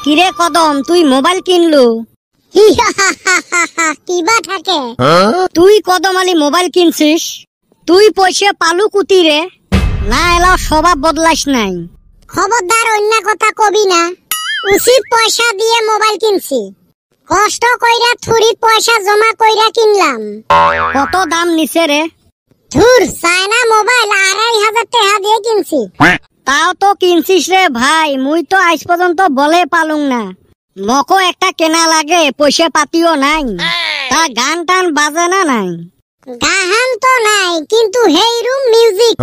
কিরে কদম তুই মোবাইল কিনলু কিবা থাকে তুই কদম আলী মোবাইল কিনছিস তুই পয়সা পালু কুতি রে না এলা স্বভাব বদলাইস নাই খবরদার অন্য কথা কবি না উচিত পয়সা দিয়ে মোবাইল কিনছি কষ্ট কইরা থুরি পয়সা জমা কইরা কিনলাম কত দাম নিছে রে ধুর চায়না মোবাইল 2500 টাকা দিয়ে কিনছি তাও তো কিনছিস রে ভাই মুই তো আজ পর্যন্ত বলে পালুং না মকো একটা কেনা লাগে পয়সা পাতিও নাই তা গান টান বাজে না নাই গাহান তো নাই কিন্তু হেই রুম মিউজিক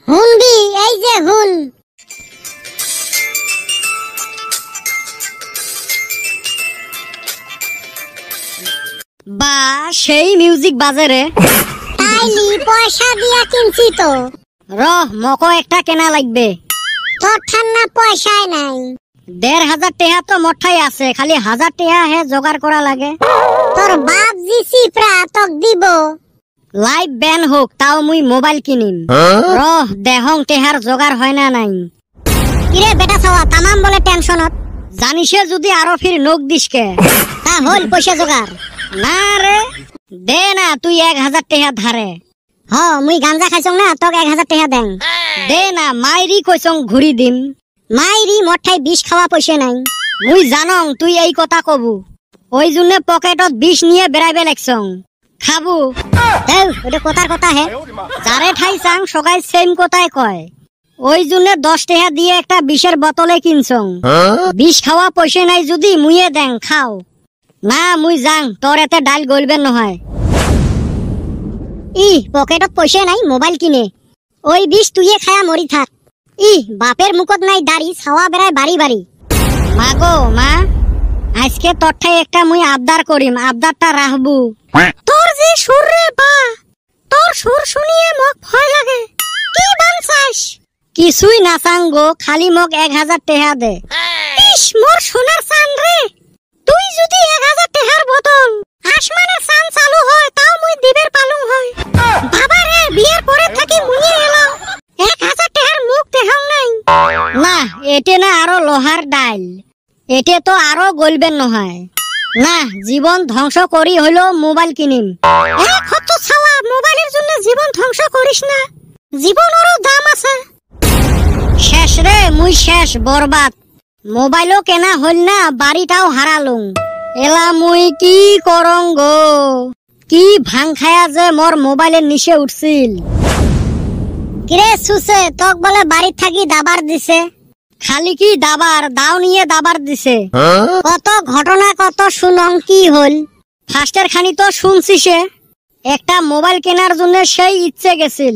হুনবি এই যে হুন বা সেই মিউজিক বাজে রে তাইলি পয়সা দিয়া কিনছি তো রহ মকো একটা কেনা লাগবে তোর ঠান্না পয়সায় নাই 1500 টাকা তো মঠাই আছে খালি 1000 টাকা হে জোগাড় করা লাগে তোর বাপ জিসি প্রাতক দিব লাইভ ব্যান হোক তাও মুই মোবাইল কিনিম রহ দেহং টেহার জোগাড় হয় না নাই কিরে বেটা ছাওয়া তামাম বলে টেনশনত জানিসে যদি আরো ফির নোক দিসকে তা হল পয়সা জোগাড় না রে দে না তুই 1000 টাকা ধারে হ মুই গাঞ্জা খাইছং না তোক 1000 টাকা দেন দে না মাইরি কইছং ঘুরি দিম মাইরি মঠাই বিষ খাওয়া পয়সা নাই মুই জানং তুই এই কথা কবু ওই জন্য পকেটত বিষ নিয়ে বেড়াইবে লাগছং খাবু দেও ওটা কথার কথা হে যারে ঠাই চাং সবাই সেম কথাই কয় ওই জন্য 10 টাকা দিয়ে একটা বিষের বোতলে কিনছং বিষ খাওয়া পয়সা নাই যদি মুইয়ে দেন খাও না মুই যাং তোর এতে ডাল গলবেন নহয় ই পকেটত পয়সা নাই মোবাইল কিনে ওই বিষ তুইয়ে খায়া মরি থাক ই বাপের মুখত নাই দাড়ি ছাওয়া বেড়ায় বাড়ি বাড়ি মা গো মা আজকে তোর ঠাই একটা মুই আবদার করিম আবদারটা রাখবু তোর যে সুর রে বা তোর সুর শুনিয়ে মক ভয় লাগে কি বানছাস কিছুই না চাং গো খালি মোক 1000 টাকা দে ইস মোর সোনার চান রে তুই যদি 1000 টাকার বদল আসমানের চান চালু হয় তাও মুই দিবের পালুং হয় বাবা রে বিয়ের পরে থাকি মুইয়ে এলো 1000 টাকার মুখ দেখাও নাই না এতে না আরো লোহার ডাল এতে তো আরো গলবেন নহয় না জীবন ধ্বংস করি হইলো মোবাইল কিনিম কত ছাওয়া মোবাইলের জন্য জীবন ধ্বংস করিস না জীবনেরও দাম আছে শেষ রে মুই শেষ বরবাদ মোবাইলও কেনা হইল না বাড়িটাও হারালুং এলা মুই কি করং গো কি ভাং খায়া যে মোর মোবাইলের নিচে উঠছিল কিরে সুসে তক বলে বাড়ি থাকি দাবার দিছে খালি কি দাবার দাও নিয়ে দাবার দিছে কত ঘটনা কত শুনং কি হল ফার্স্টের খানি তো শুনছিসে একটা মোবাইল কেনার জন্য সেই ইচ্ছে গেছিল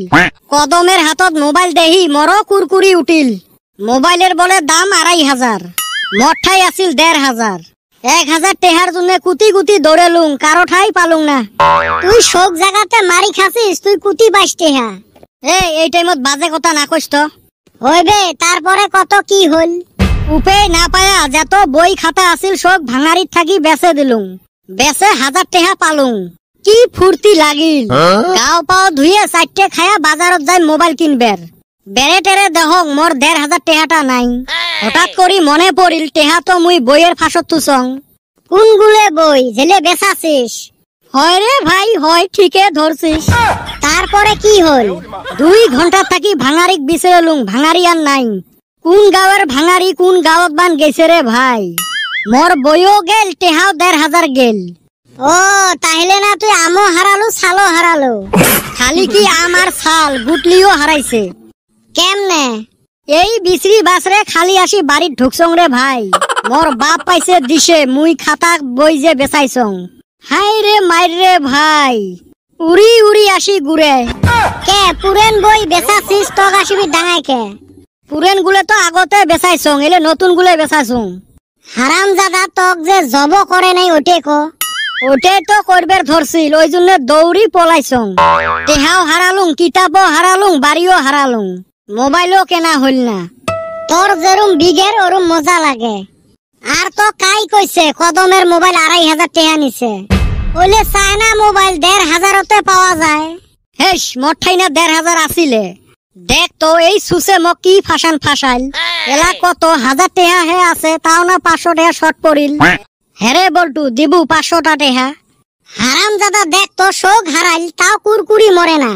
কদমের হাতত মোবাইল দেহি মরো কুরকুরি উঠিল মোবাইলের বলে দাম 2500 মঠাই আছিল 1500 1000 টাকার জন্য কুতি কুতি দৌড়েলুম কারো ঠাই পালুং না তুই সব জায়গাতে মারি খাসিস তুই কুতি 22 টাকা এই টাইমত বাজে কথা না কইস তো হইবে তারপরে কত কি হল উপায় না পায়া যত বই খাতা আছিল সব ভাঙারিত থাকি বেচে দিলুম বেচে 1000 টাকা পালুং কি ফুর্তি লাগিল গাও পাও ধুয়ে 4টে খায়া বাজারত যাই মোবাইল কিনবের বেড়ে টেরে দেহং মোর 1500 টাকাটা নাই হঠাৎ করি মনে পড়িল টেহা তো মুই বইয়ের ফাঁসত তুসং কোনগুলে বই জেলে বেচাছিস হয় রে ভাই হয় ঠিকে ধরছিস তারপরে কি হল 2 ঘন্টা থাকি ভাঙারিক বিচেরলুং ভাঙারি আর নাই কোন গাঁয়ের ভাঙারি কোন গাঁৱত বান গেছে রে ভাই মোর বইও গেল টেহাও 1500 গেল ও তাহলে না তুই আমও হারালো ছালও হারালো খালি কি আমার ছাল গুটলিও হারাইছে কেমনে এই বিচরি বাসরে খালি আসি বাড়িত ঢুকছং রে ভাই মোর বাপ পাইছে দিছে মুই খাতা বই যে বেচাইছং হাই রে মাইর রে ভাই উড়ি উড়ি আসি গুড়ে কে পুরেন বই বেচাছিস তক আসিবি ডাঙাই কে পুরেন গুলে তো আগতে বেচাইছং এলে নতুন গুলে বেচাছং হারাম জাদা তক যে জব করে নাই ওটে কো ওটাই তো করবের ধরছিল ওই জন্য দৌড়ি পলাইছং টেহাও হারালুং কিতাবও হারালুং বাড়িও হারালুং মোবাইলও কেনা হইল না তোর যেরুম বিঘের ওরুম মজা লাগে আর তো কাই কইছে কদমের মোবাইল 2500 টাকা নিছে ওলে চায়না মোবাইল 1500 তে পাওয়া যায় হেস মঠাই না 1500 আসিলে দেখ তো এই সুসে মক কি ফাঁসান ফাঁসাইল। এলা কত 1000 টেহা হে আছে, তাও না 500 টেহা শর্ট পড়িল। হেরে বল্টু দিবু 500টা টেহা। হারাম দাদা দেখ তো শোক হারাইল, তাও কুরকুরি মরে না।